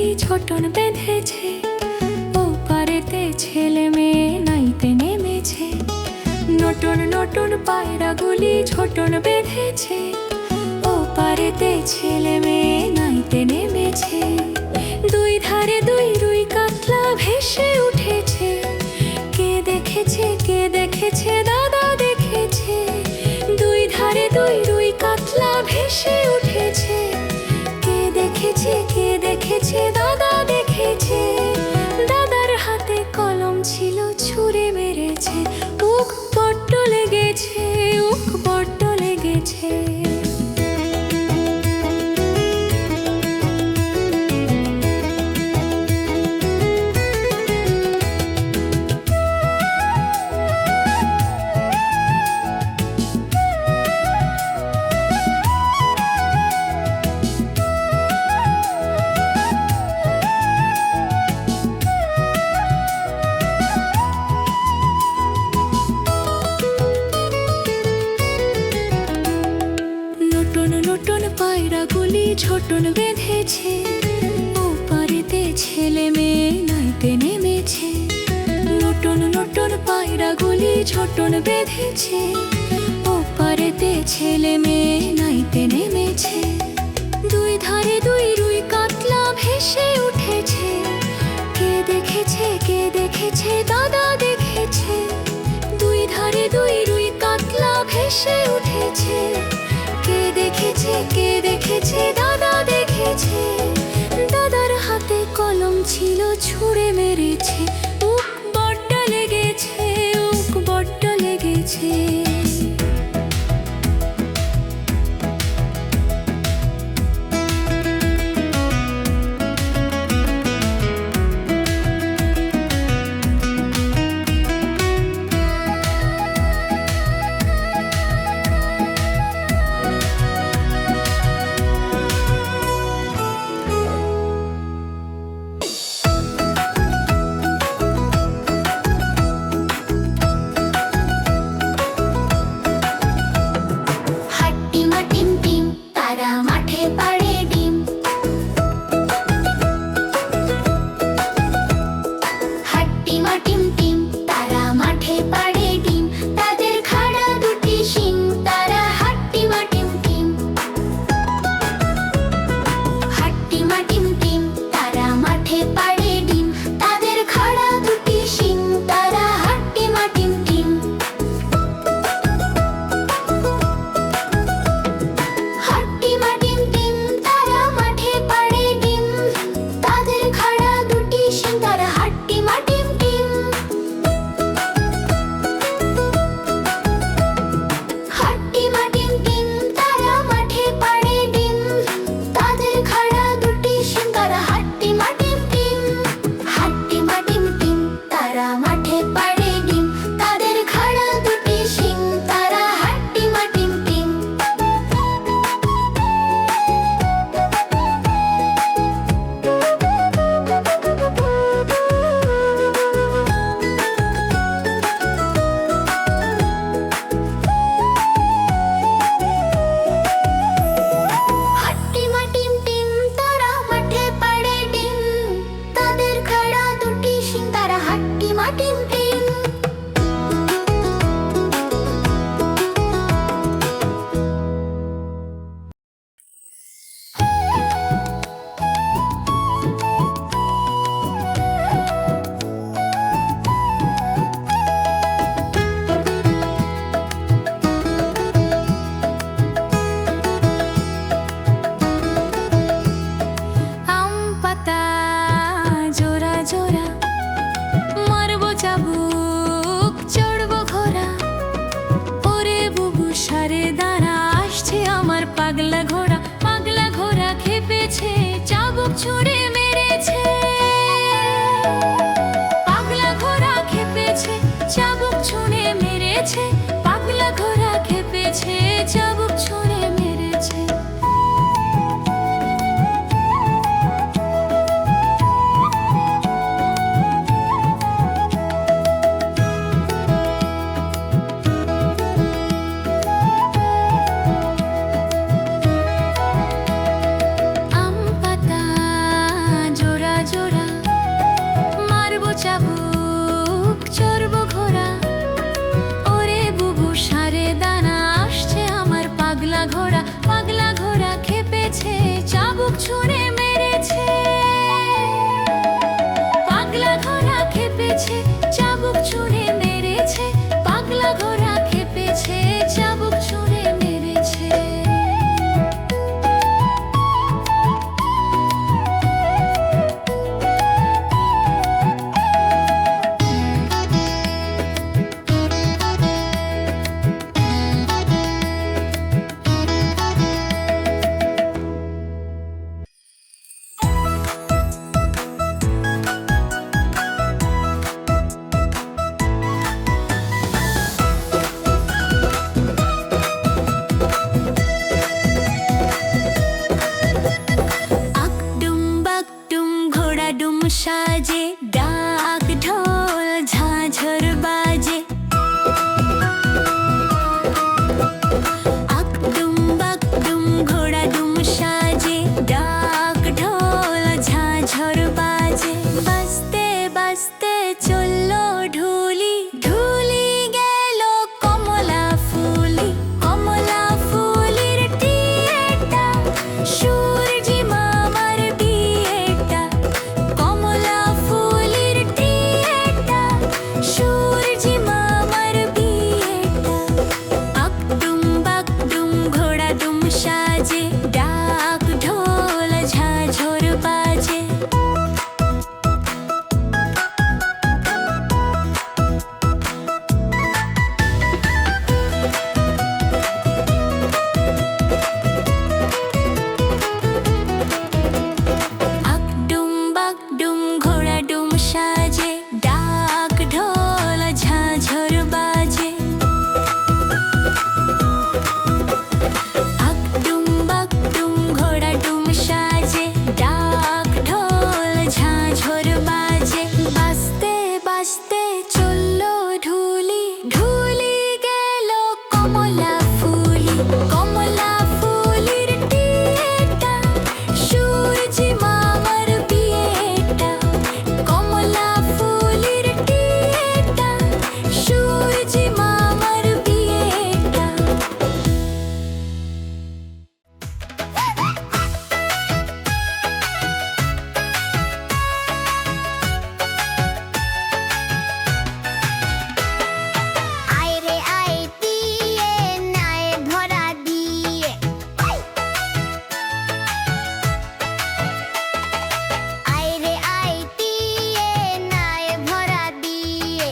গুলি ছোটন বেঁধেছে, ও পারেতে ছেলে মেয়ে নাইতে নেমেছে। নতুন নতুন পায়রা গুলি ছোটন বেঁধেছে, ও পারেতে ছেলে মেয়ে নাইতে নেমেছে। দুই ধারে দুই রুই কাতলা ভেসে উঠেছে, কে দেখেছে কে দেখেছে দাদা দেখেছে। দুই ধারে দুই রুই কাতলা ভেসে উঠেছে, কে দেখেছে কে দেখেছে দাদা দেখেছে। দাদার হাতে কলম ছিল ছুঁড়ে মেরেছে, উক বড্ড লেগেছে, উক বড্ড লেগেছে। নতুন পায়রা গুলি ছোটন বেঁধেছে, ও পারেতে ছেলে মেয়ে নাইতে নেমেছে। নতুন নতুন পায়রা গুলি ছোটন বেঁধেছে, ও পারেতে ছেলে মেয়ে নাইতে নেমেছে। দুই ধারে দুই রুই কাতলা ভেসে উঠেছে, কে দেখেছে কে দেখেছে দাদা দেখেছে। দুই ধারে দুই রুই কাতলা ভেসে উঠেছে, কে দেখেছে কে দেখেছে দাদা দেখেছে। দাদার হাতে কলম ছিল ছুঁড়ে মেরেছে, উক বড্ড লেগেছে, উক বড্ড লেগেছে। মেরেছে, চাবুক ছুঁড়ে মেরেছে, পাগলা ঘোড়া খেপেছে, চাবুক ছুঁড়ে মেরেছে। সাজে ডাক ঢোল ঝাঁঝর বাজে, আকডুম বাকডুম ঘোড়া ডুম সাজে, ডাক ঢোল ঝাঁঝর বাজে। বাজতে বাজতে চললো ঢুলি, ঢুলি গেল কমলা ফুলি, কমলা ফুলির টিয়েটা, সূর্যি মামার বিয়েটা, কমলা ফুলির টিয়েটা, সূর্যি মামার বিয়েটা। আকডুম বাকডুম ঘোড়া ডুম সাজে, ডাক ঢোল ঝাঁঝর বাজে। আকডুম বাকডুম ঘোড়া ডুম সাজে, ডাক ঢোল ঝাঁঝর বাজে। আকডুম বাকডুম ঘোড়া ডুম সাজে, ডাক ঢোল ঝাঁঝর বাজে। বাজতে বাজতে চললো ঢুলি, ঢুলি গেল কমলা ফুলি, কমলা ফুলির টিয়েটা, সূর্যি মামার বিয়েটা, কমলা ফুলির টিয়েটা, সূর্যি মামার বিয়েটা। আয় রে আয় দিয়ে নায় ভরা দিয়ে, আয় রে আয় দিয়ে নায় ভরা দিয়ে,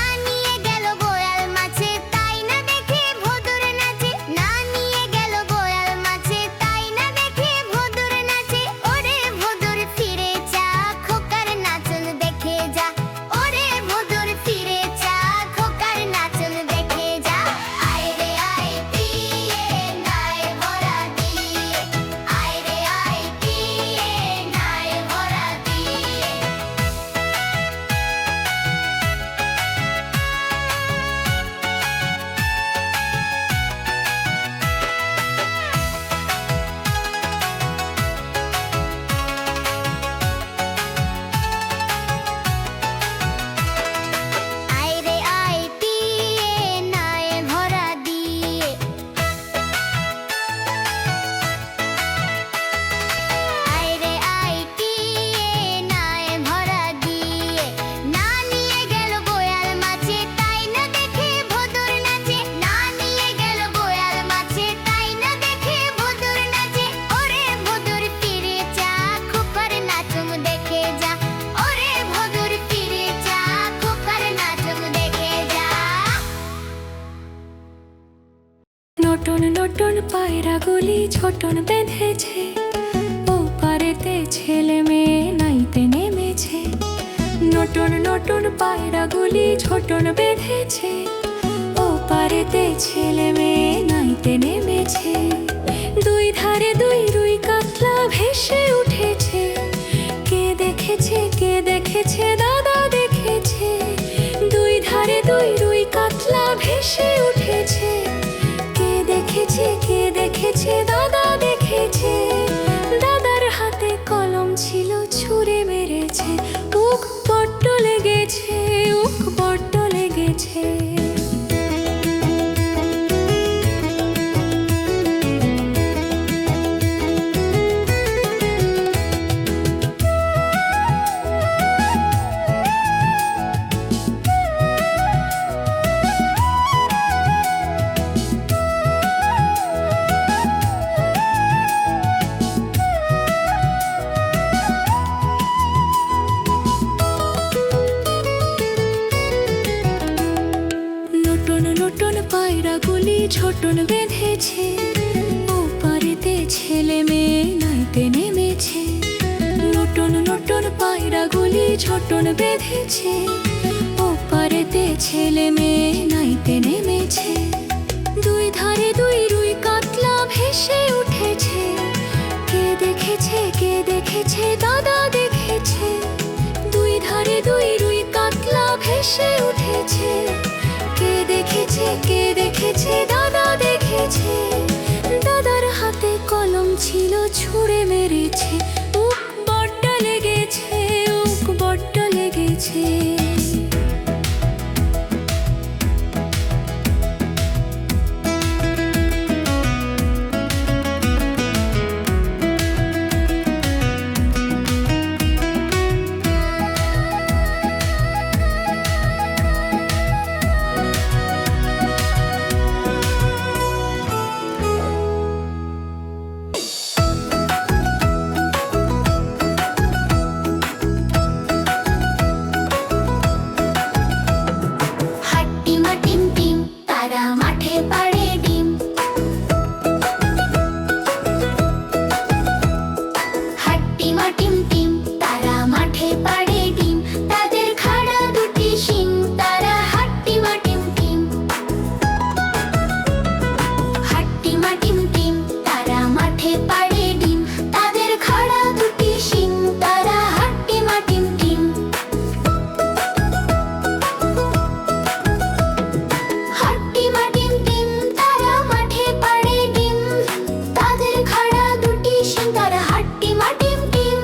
আনিয়ে গেল গোয়াল মাছে তাই না দেখে ভোদর নাচে, না নিয়ে গেল গোয়াল মাছে তাই না দেখে ভোদর নাচে। ওরে ভোদর ফিরে যা খোকার নাচন দেখে যা, ওরে ভোদর ফিরে যা খোকার নাচন দেখে যা। আয় রে আয় দিয়ে নায় ভরা দিয়ে, আয় রে আয় দিয়ে নায় ভরা দিয়ে। আয় রে আয় দিয়ে নায় ভরা দিয়ে, আয় রে আয় দিয়ে নায় ভরা দিয়ে, না নিয়ে গেল গোয়াল মাছে তাই না দেখে ভোদর নাচে, না নিয়ে গেল গোয়াল মাছে তাই না দেখে ভোদর নাচে। ওরে ভোদর ফিরে যা খোকার নাচন দেখে যা, ওরে ভোদর ফিরে যা খোকার নাচন দেখে যা। নতুন নতুন পায়রাগুলি ছোটন বেঁধেছে, ও পারেতে ছেলে মেয়ে নাইতে নেমেছে। নতুন নতুন পায়রাগুলি ছোটন বেঁধেছে, ও পারেতে ছেলে মেয়ে নাইতে নেমেছে। দুই ধারে দুই রুই কাতলা ভেসে উঠেছে, কে দেখেছে কে দেখেছে দাদা দেখেছে। দুই ধারে দুই রুই কাতলা ভেসে উঠেছে, কে দেখেছে কে দেখেছে দাদা দেখেছে। দাদার হাতে কলম ছিল ছুঁড়ে মেরেছে, উখ বড্ড লেগেছে, উখ বড্ড লেগেছে। লোটন বেঁধেছে, ওপারেতে ছেলে মেয়ে নাইতে নেমেছে। নতুন নতুন পায়রাগুলি ছোটন বেঁধেছে, ওপারেতে ছেলে মেয়ে নাইতে নেমেছে। দুই ধারে দুই রুই কাতলা ভেসে উঠেছে, কে দেখেছে কে দেখেছে দাদা দেখেছে। দুই ধারে দুই রুই কাতলা ভেসে উঠেছে, কে দেখেছে কে দেখেছে দাদা দেখেছে। দাদার হাতে কলম ছিল ছুঁড়ে মেরেছে, উক বড্ড লেগেছে, উক বড্ড লেগেছে। হাট্টিমা টিম টিম, তারা মাঠে পাড়ে ডিম। হাট্টিমা টিম টিম, তারা মাঠে পাড়ে ডিম। তাদের খাড়া দুটি শিং, তারা হাট্টিমা টিম টিম। হাট্টিমা টিম টিম, তারা মাঠে পাড়ে ডিম। তাদের খাড়া দুটি শিং, তারা হাট্টিমা টিম টিম। হাট্টিমা টিম টিম, তারা মাঠে পাড়ে ডিম। তাদের খাড়া দুটি শিং, তারা হাট্টিমা টিম টিম।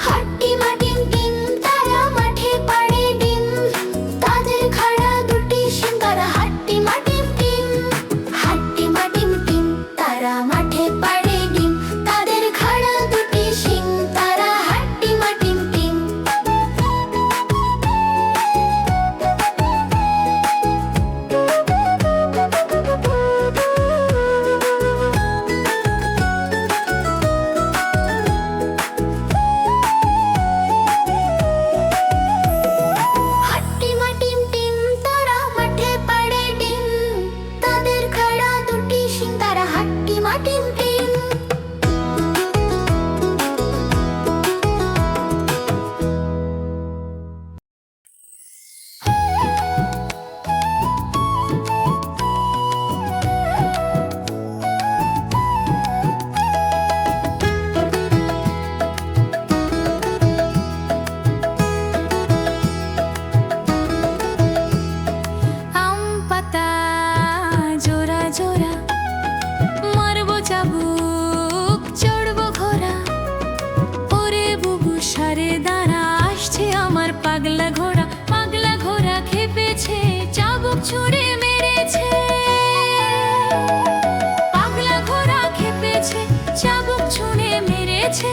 হাট্টিমা টিম টিম, তারা মাঠে পাড়ে ডিম। তাদের খাড়া দুটি শিং, তারা হাট্টিমা টিম টিম। হাট্টিমা টিম টিম, তারা মাঠে পাড়ে ডিম। তাদের খাড়া দুটি শিং, তারা হাট্টিমা টিম টিম। হাট্টিমা টিম টিম, তারা মাঠে পাড়ে ডিম। তাদের খাড়া দুটি শিং, তারা হাট্টিমা টিম টিম। আম পাতা জোড়া জোড়া, মারবো চাবুক চড়বো ঘোড়া। ওরে বুবু সারে দাঁড়া, আসছে আমার পাগলা ঘোড়া। পাগলা ঘোড়া খেপেছে, চাবুক ছুঁড়ে মেরেছে। পাগলা ঘোড়া খেপেছে, চাবুক ছুঁড়ে মেরেছে।